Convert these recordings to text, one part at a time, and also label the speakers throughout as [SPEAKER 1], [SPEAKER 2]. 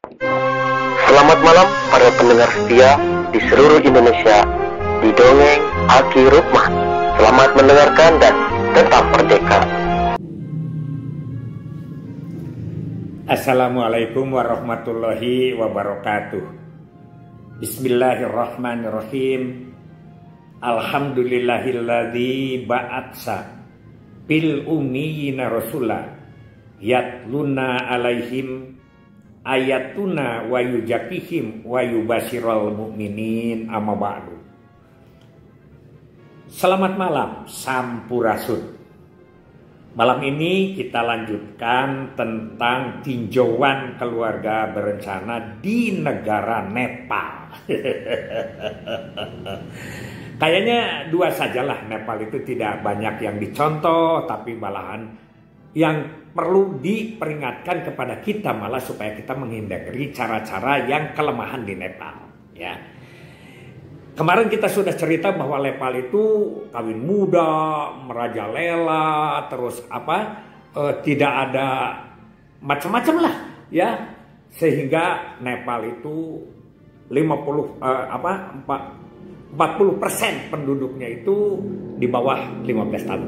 [SPEAKER 1] Selamat malam para pendengar setia di seluruh Indonesia di Dongeng Aki Rukman. Selamat mendengarkan dan tetap merdeka.
[SPEAKER 2] Assalamualaikum warahmatullahi wabarakatuh. Bismillahirrahmanirrahim. Alhamdulillahilladzi ba'atsa bil ummiyina rasula yatluna alaihim ayatuna wa yujakihim wa yubasyiral mu'minin amma ba'du. Selamat malam Sampurasun. Malam ini kita lanjutkan tentang tinjauan keluarga berencana di negara Nepal. Kayaknya dua sajalah, Nepal itu tidak banyak yang dicontoh, tapi malahan yang perlu diperingatkan kepada kita malah supaya kita menghindari cara-cara yang kelemahan di Nepal. Ya, kemarin kita sudah cerita bahwa Nepal itu kawin muda, merajalela, terus tidak ada macam-macam lah, ya, sehingga Nepal itu 40% penduduknya itu di bawah 15 tahun.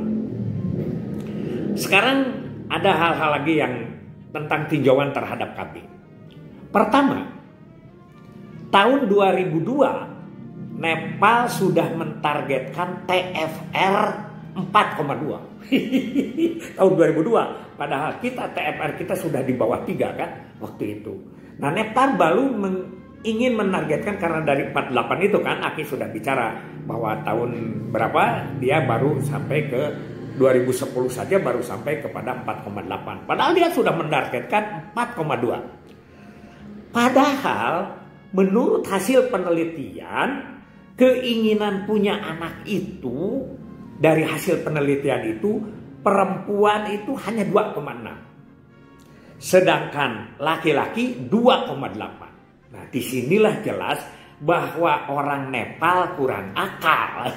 [SPEAKER 2] Sekarang ada hal-hal lagi yang tentang tinjauan terhadap KB. Pertama, tahun 2002 Nepal sudah mentargetkan TFR 4,2. Tahun 2002, padahal TFR kita sudah di bawah 3 kan waktu itu. Nah, Nepal baru ingin menargetkan, karena dari 48 itu kan Aki sudah bicara bahwa tahun berapa dia baru sampai ke 2010 saja baru sampai kepada 4,8. Padahal dia sudah menargetkan 4,2. Padahal menurut hasil penelitian, keinginan punya anak itu dari hasil penelitian itu perempuan itu hanya 2,6. Sedangkan laki-laki 2,8. Nah, disinilah jelas bahwa orang Nepal kurang akal.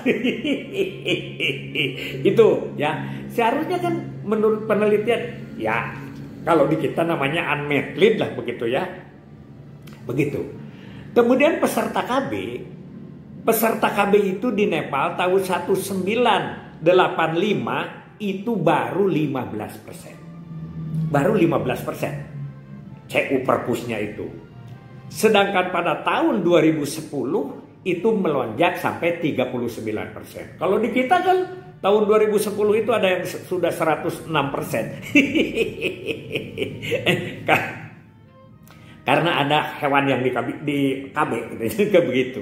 [SPEAKER 2] Itu ya, seharusnya kan menurut penelitian ya, kalau di kita namanya unmet need lah begitu ya. Begitu. Kemudian peserta KB itu di Nepal tahun 1985 itu baru 15%. Baru 15%. CU perpusnya itu. Sedangkan pada tahun 2010 itu melonjak sampai 39%. Kalau di kita kan tahun 2010 itu ada yang sudah 106%. Karena ada hewan yang di KB gitu, begitu.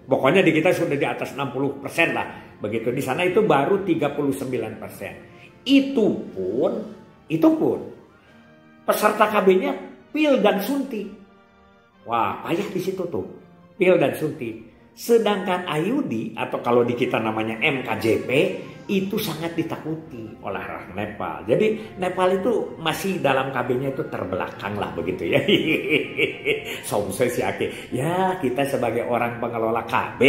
[SPEAKER 2] Pokoknya di kita sudah di atas 60% lah. Begitu, di sana itu baru 39%. Itu pun peserta KB-nya pil dan suntik. Wah, payah di situ tuh, pil dan suntik. Sedangkan IUD atau kalau di kita namanya MKJP itu sangat ditakuti oleh orang Nepal. Jadi Nepal itu masih dalam KB-nya itu terbelakang lah begitu ya. Somse si Aki. Ya, kita sebagai orang pengelola KB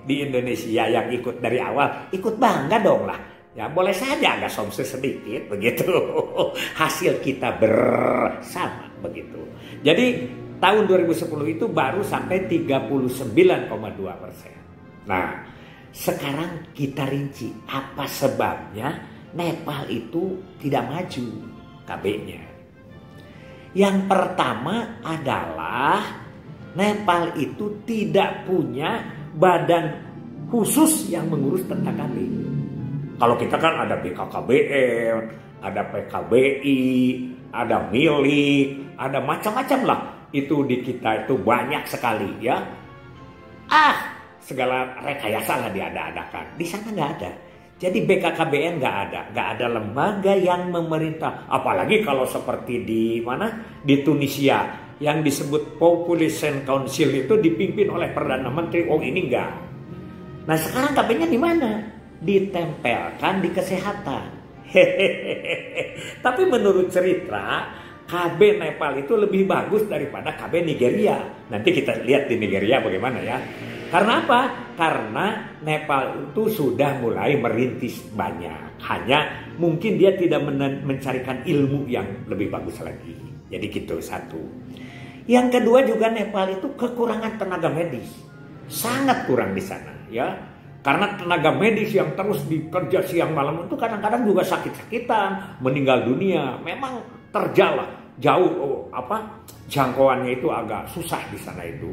[SPEAKER 2] di Indonesia yang ikut dari awal, ikut bangga dong lah. Ya, boleh saja agak somse sedikit begitu. Hasil kita bersama begitu. Jadi tahun 2010 itu baru sampai 39,2%. Nah, sekarang kita rinci apa sebabnya Nepal itu tidak maju KB-nya. Yang pertama adalah Nepal itu tidak punya badan khusus yang mengurus tentang KB. Kalau kita kan ada BKKBN, ada PKBI, ada milik, ada macam-macam lah. Itu di kita itu banyak sekali ya. Segala rekayasa lah diada-adakan. Di sana nggak ada. Jadi BKKBN nggak ada lembaga yang memerintah. Apalagi kalau seperti di mana, di Tunisia yang disebut Population Council itu dipimpin oleh Perdana Menteri. Oh, ini enggak. Nah, sekarang KB-nya di mana? Ditempelkan di kesehatan. Tapi menurut cerita KB Nepal itu lebih bagus daripada KB Nigeria. Nanti kita lihat di Nigeria bagaimana ya. Karena apa? Karena Nepal itu sudah mulai merintis banyak. Hanya mungkin dia tidak mencarikan ilmu yang lebih bagus lagi. Jadi gitu, satu. Yang kedua juga Nepal itu kekurangan tenaga medis. Sangat kurang di sana ya. Karena tenaga medis yang terus bekerja siang malam itu kadang-kadang juga sakit-sakitan, meninggal dunia. Memang terjal jauh jangkauannya itu agak susah di sana itu.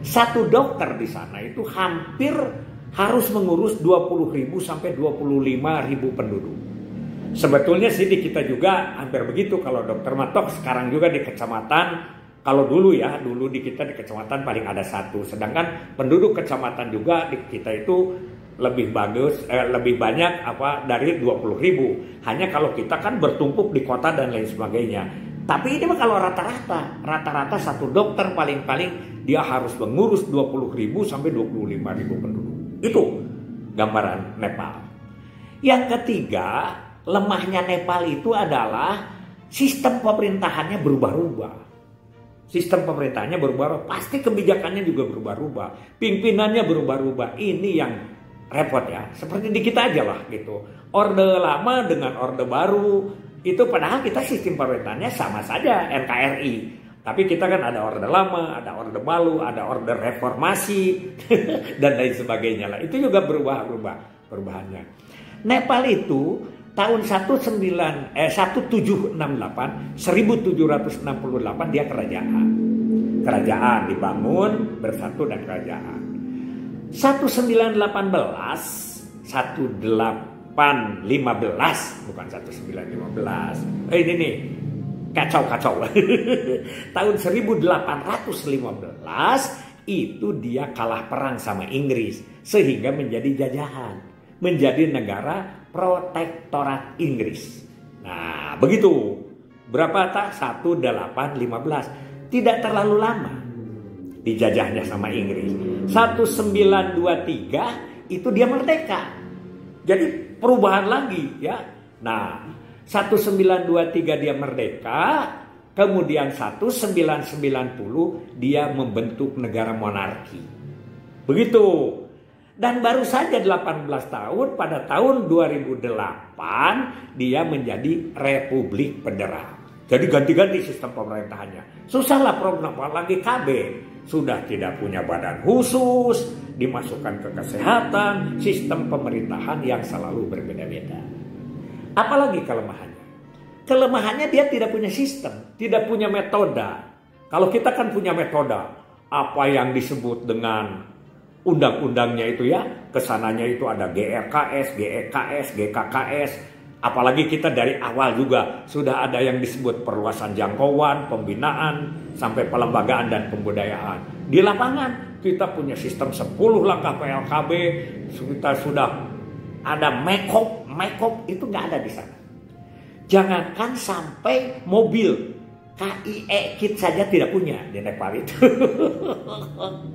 [SPEAKER 2] Satu dokter di sana itu hampir harus mengurus 20.000 sampai 25.000 penduduk. Sebetulnya sih di kita juga hampir begitu kalau dokter matok sekarang juga di kecamatan. Kalau dulu di kita di kecamatan paling ada satu. Sedangkan penduduk kecamatan juga di kita itu lebih banyak dari 20.000. Hanya kalau kita kan bertumpuk di kota dan lain sebagainya. Tapi ini mah kalau rata-rata satu dokter paling-paling dia harus mengurus 20.000 sampai 25.000 penduduk. Itu gambaran Nepal. Yang ketiga, lemahnya Nepal itu adalah sistem pemerintahannya berubah-ubah. Sistem pemerintahannya berubah-ubah, pasti kebijakannya juga berubah-ubah, pimpinannya berubah-ubah. Ini yang repot ya. Seperti di kita aja lah gitu. Orde lama dengan orde baru itu padahal kita sistem pemerintahannya sama saja NKRI. Tapi kita kan ada orde lama, ada orde baru, ada orde reformasi dan lain sebagainya lah. Itu juga berubah-ubah perubahannya. Nepal itu tahun 1768 dia kerajaan dibangun bersatu dan kerajaan. 1915 bukan 1915 ini nih kacau tahun 1815 itu dia kalah perang sama Inggris sehingga menjadi jajahan, menjadi negara protektorat Inggris. Nah, begitu. Berapa tak? 1815. Tidak terlalu lama dijajahnya sama Inggris. 1923 itu dia merdeka. Jadi perubahan lagi ya. Nah, 1923 dia merdeka, kemudian 1990 dia membentuk negara monarki. Begitu. Dan baru saja 18 tahun pada tahun 2008 dia menjadi Republik Federal. Jadi ganti-ganti sistem pemerintahannya. Susahlah program lagi KB. Sudah tidak punya badan khusus, dimasukkan ke kesehatan, sistem pemerintahan yang selalu berbeda-beda. Apalagi kelemahannya? Kelemahannya dia tidak punya sistem, tidak punya metode. Kalau kita kan punya metode, apa yang disebut dengan undang-undangnya itu ya, kesananya itu ada GRKS, GEKS, GKKS. Apalagi kita dari awal juga sudah ada yang disebut perluasan jangkauan, pembinaan, sampai pelembagaan dan pembudayaan. Di lapangan kita punya sistem 10 langkah PLKB, kita sudah ada MEKOP itu nggak ada di sana. Jangankan sampai mobil KIE kit saja tidak punya di Nepal itu.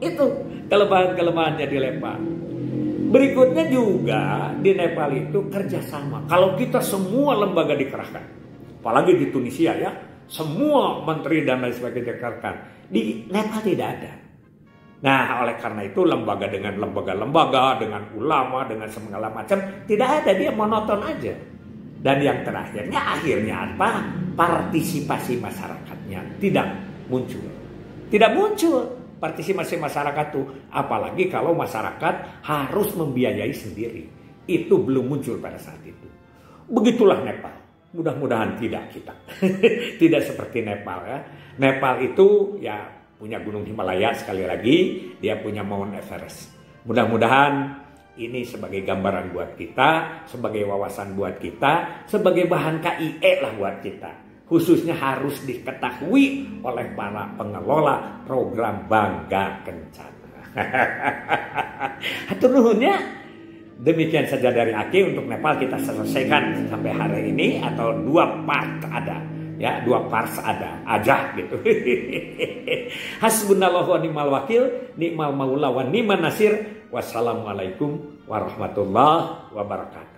[SPEAKER 2] Itu kelemahan-kelemahannya di Nepal. Berikutnya juga di Nepal itu kerjasama. Kalau kita semua lembaga dikerahkan, apalagi di Tunisia ya, semua menteri dan lain sebagainya dikerahkan. Di Nepal tidak ada. Nah, oleh karena itu lembaga dengan lembaga-lembaga, dengan ulama, dengan segala macam tidak ada, dia monoton aja. Dan yang terakhirnya akhirnya apa? Partisipasi masyarakatnya tidak muncul. Tidak muncul partisipasi masyarakat itu. Apalagi kalau masyarakat harus membiayai sendiri. Itu belum muncul pada saat itu. Begitulah Nepal. Mudah-mudahan tidak kita. Tidak seperti Nepal ya. Nepal itu ya punya Gunung Himalaya sekali lagi. Dia punya Mount Everest. Mudah-mudahan ini sebagai gambaran buat kita, sebagai wawasan buat kita, sebagai bahan KIE lah buat kita. Khususnya harus diketahui oleh para pengelola program Bangga Kencana. Hatur nuhunnya. Demikian saja dari Aki untuk Nepal kita selesaikan sampai hari ini, atau 2 part ada. Ya, 2 parts ada aja gitu. Hasbunallahu wa ni'mal wakil, ni'mal maula wa ni'man nasir. Wassalamualaikum warahmatullahi wabarakatuh.